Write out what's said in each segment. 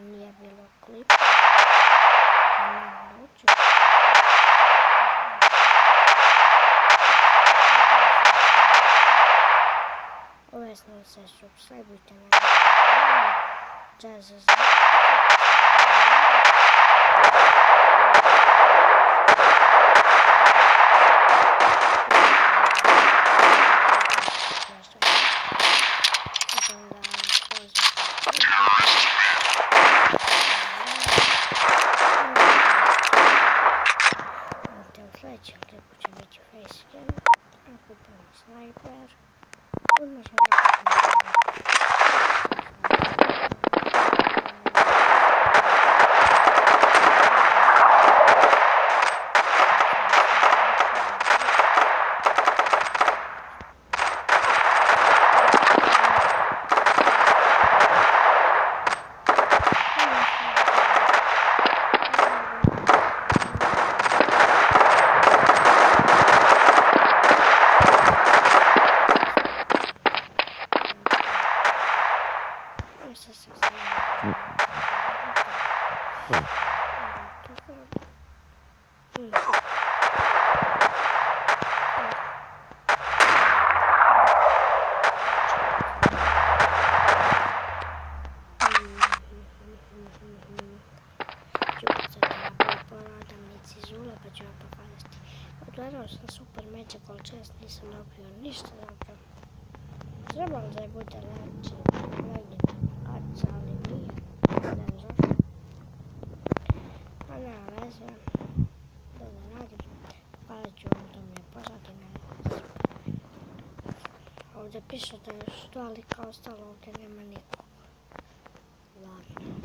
Nije bilo klip. Obvezno se subscribeujte na kanal Jazz. Sledećem klipu će biti facecam, a kupimo sniper. Odmah ćemo Odgledao sam Super Magical Chest, nisam dobio ništa dobro. Trebalo da je bude legendarna kartica, ali nije. Ne znam zašto. Pa nema veze. Da ne radim. Palit ću vam da mi je pozadina. Ovdje piše da je što, ali kao ostalo ovdje nema nikog. Ladno.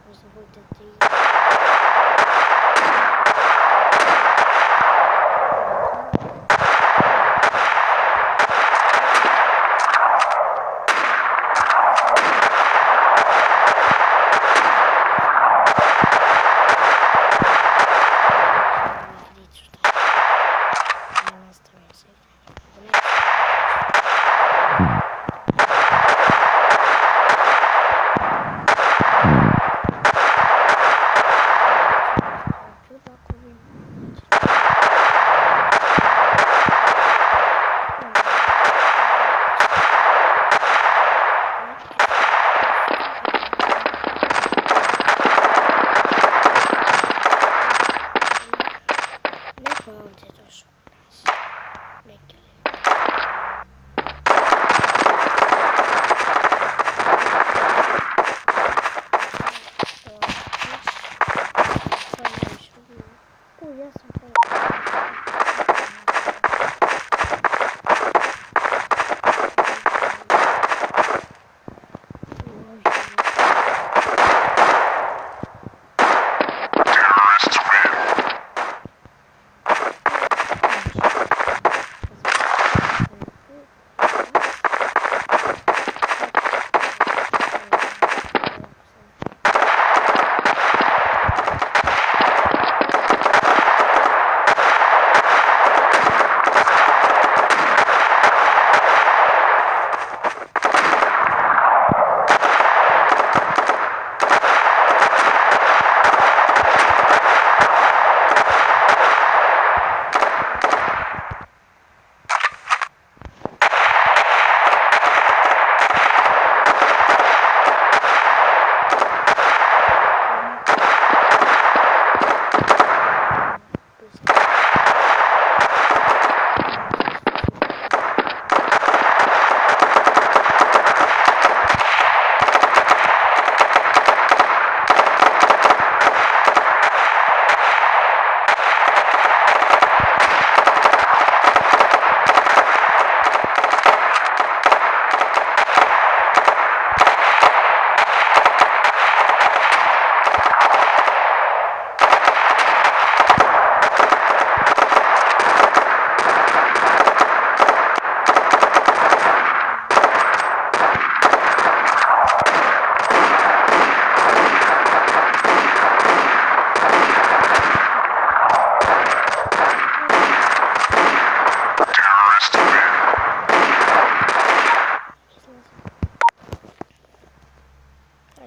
Možda budete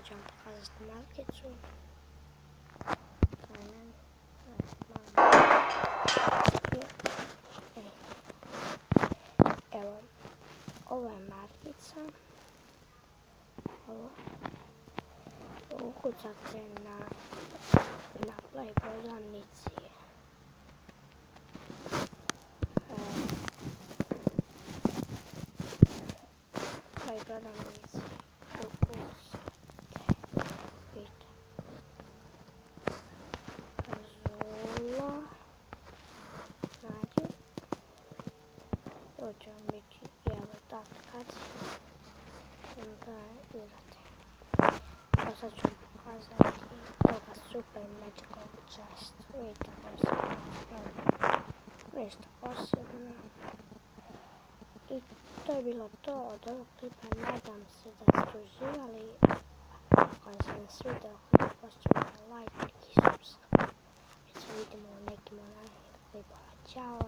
ću vam pokazati markicu. Evo, ovo je markica. Ovo. Ukucate na Play prodavnici. Play prodavnici. Ukucate. Zula. Nađi. To će vam biti ta aplikacija. Onda igrate. Pa sad ću vam pokazati toga Super Magical Chest. Vidite koji se pravi. Ništa posebno. I to je bilo to od ovog klipa. Nadam se da ste uživali. Ako vam se ne svidjelo, postavite like i subscribe. I se vidimo u nekim narednim klipova. Ćao!